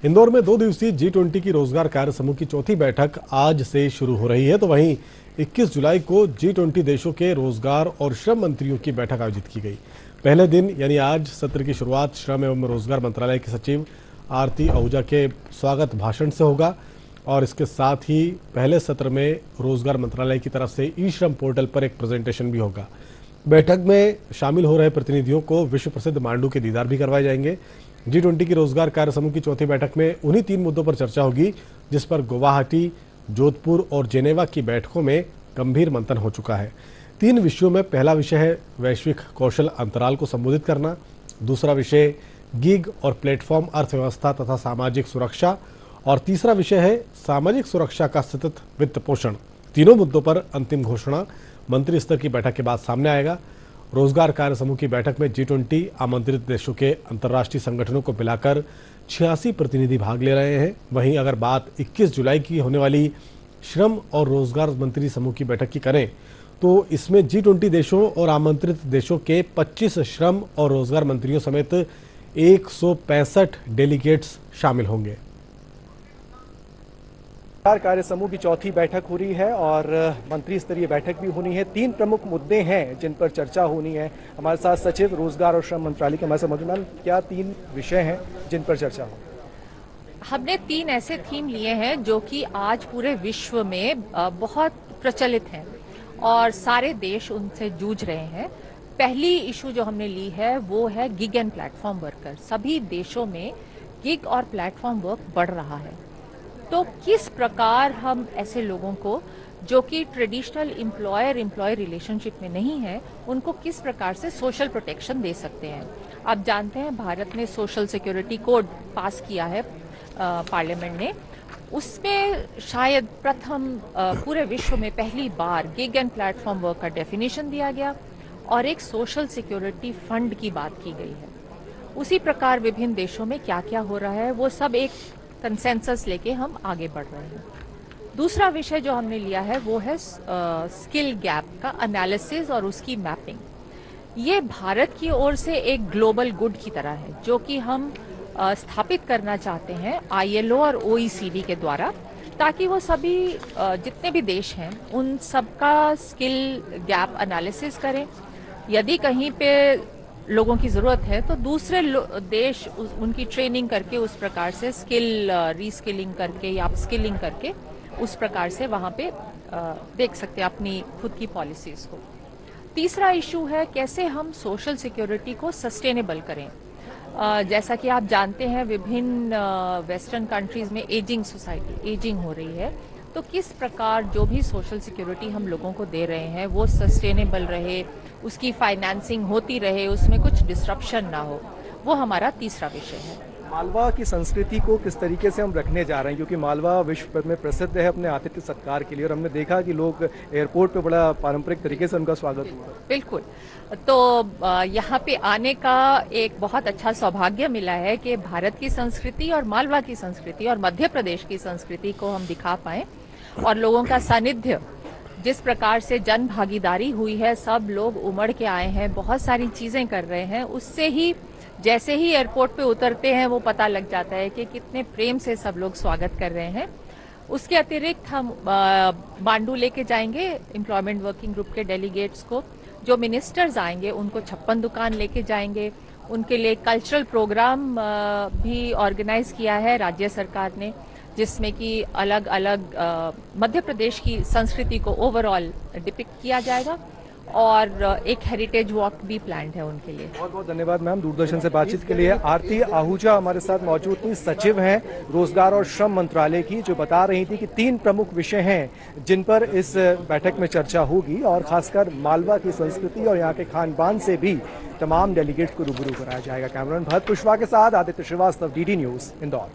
इंदौर में 2 दिवसीय G20 की रोजगार कार्य समूह की चौथी बैठक आज से शुरू हो रही है। तो वहीं 21 जुलाई को G20 देशों के रोजगार और श्रम मंत्रियों की बैठक आयोजित की गई। पहले दिन यानी आज सत्र की शुरुआत श्रम एवं रोजगार मंत्रालय की सचिव आरती आहूजा के स्वागत भाषण से होगा और इसके साथ ही पहले सत्र में रोजगार मंत्रालय की तरफ से ई श्रम पोर्टल पर एक प्रेजेंटेशन भी होगा। बैठक में शामिल हो रहे प्रतिनिधियों को विश्व प्रसिद्ध मांडू के दीदार भी करवाए जाएंगे। G20 की रोजगार कार्य समूह की चौथी बैठक में उन्हीं 3 मुद्दों पर चर्चा होगी जिस पर गुवाहाटी, जोधपुर और जेनेवा की बैठकों में गंभीर मंथन हो चुका है। 3 विषयों में पहला विषय है वैश्विक कौशल अंतराल को संबोधित करना, दूसरा विषय गिग और प्लेटफॉर्म अर्थव्यवस्था तथा सामाजिक सुरक्षा और तीसरा विषय है सामाजिक सुरक्षा का सतत वित्त पोषण। तीनों मुद्दों पर अंतिम घोषणा मंत्री स्तर की बैठक के बाद सामने आएगा। रोजगार कार्य समूह की बैठक में G20 आमंत्रित देशों के अंतर्राष्ट्रीय संगठनों को मिलाकर 86 प्रतिनिधि भाग ले रहे हैं। वहीं अगर बात 21 जुलाई की होने वाली श्रम और रोजगार मंत्री समूह की बैठक की करें तो इसमें G20 देशों और आमंत्रित देशों के 25 श्रम और रोजगार मंत्रियों समेत 165 डेलीगेट्स शामिल होंगे। कार्य समूह की चौथी बैठक हो रही है और मंत्री स्तरीय बैठक भी होनी है। 3 प्रमुख मुद्दे हैं जिन पर चर्चा होनी है। हमारे साथ सचिव रोजगार और श्रम मंत्रालय के हमारे साथ मौजूद हैं। क्या 3 विषय हैं जिन पर चर्चा हो? हमने 3 ऐसे थीम लिए हैं जो कि आज पूरे विश्व में बहुत प्रचलित हैं और सारे देश उनसे जूझ रहे हैं। पहली इशू जो हमने ली है वो है गिग एंड प्लेटफॉर्म वर्कर। सभी देशों में गिग और प्लेटफॉर्म वर्क बढ़ रहा है, तो किस प्रकार हम ऐसे लोगों को जो कि ट्रेडिशनल एम्प्लॉयर एम्प्लॉय रिलेशनशिप में नहीं है उनको किस प्रकार से सोशल प्रोटेक्शन दे सकते हैं। आप जानते हैं भारत ने सोशल सिक्योरिटी कोड पास किया है पार्लियामेंट ने। उसमें शायद प्रथम पूरे विश्व में पहली बार गिग एंड प्लेटफॉर्म वर्क का डेफिनेशन दिया गया और एक सोशल सिक्योरिटी फंड की बात की गई है। उसी प्रकार विभिन्न देशों में क्या क्या हो रहा है वो सब एक कंसेंसस लेके हम आगे बढ़ रहे हैं। दूसरा विषय जो हमने लिया है वो है स्किल गैप का एनालिसिस और उसकी मैपिंग। ये भारत की ओर से एक ग्लोबल गुड की तरह है जो कि हम स्थापित करना चाहते हैं ILO और OECD के द्वारा, ताकि वो सभी जितने भी देश हैं उन सबका स्किल गैप एनालिसिस करें। यदि कहीं पे लोगों की जरूरत है तो दूसरे देश उनकी ट्रेनिंग करके उस प्रकार से स्किल रीस्किलिंग करके या अपस्किलिंग करके उस प्रकार से वहां पे देख सकते हैं अपनी खुद की पॉलिसीज को। तीसरा इशू है कैसे हम सोशल सिक्योरिटी को सस्टेनेबल करें। जैसा कि आप जानते हैं विभिन्न वेस्टर्न कंट्रीज में एजिंग सोसाइटी एजिंग हो रही है, तो किस प्रकार जो भी सोशल सिक्योरिटी हम लोगों को दे रहे हैं वो सस्टेनेबल रहे, उसकी फाइनेंसिंग होती रहे, उसमें कुछ डिस्ट्रप्शन ना हो, वो हमारा तीसरा विषय है। मालवा की संस्कृति को किस तरीके से हम रखने जा रहे हैं, क्योंकि मालवा विश्व भर में प्रसिद्ध है अपने आतिथ्य सत्कार के लिए और हमने देखा कि लोग एयरपोर्ट पे बड़ा पारंपरिक तरीके से उनका स्वागत हुआ। बिल्कुल, तो यहाँ पे आने का एक बहुत अच्छा सौभाग्य मिला है कि भारत की संस्कृति और मालवा की संस्कृति और मध्य प्रदेश की संस्कृति को हम दिखा पाए और लोगों का सानिध्य जिस प्रकार से जन भागीदारी हुई है, सब लोग उमड़ के आए हैं, बहुत सारी चीजें कर रहे हैं। उससे ही जैसे ही एयरपोर्ट पे उतरते हैं वो पता लग जाता है कि कितने प्रेम से सब लोग स्वागत कर रहे हैं। उसके अतिरिक्त हम मांडू लेके जाएंगे एम्प्लॉयमेंट वर्किंग ग्रुप के डेलीगेट्स को। जो मिनिस्टर्स आएंगे उनको 56 दुकान लेके जाएंगे। उनके लिए कल्चरल प्रोग्राम भी ऑर्गेनाइज किया है राज्य सरकार ने, जिसमें कि अलग अलग मध्य प्रदेश की संस्कृति को ओवरऑल डिपिक्ट किया जाएगा और एक हेरिटेज वॉक भी प्लान्ड है उनके लिए। बहुत बहुत धन्यवाद मैम दूरदर्शन से बातचीत के लिए। आरती आहूजा हमारे साथ मौजूद थी, सचिव हैं रोजगार और श्रम मंत्रालय की, जो बता रही थी कि 3 प्रमुख विषय हैं जिन पर इस बैठक में चर्चा होगी और खासकर मालवा की संस्कृति और यहाँ के खान पान से भी तमाम डेलीगेट्स को रूबरू कराया जाएगा। कैमरामैन भरत कुशवाहा के साथ आदित्य श्रीवास्तव, DD न्यूज, इंदौर।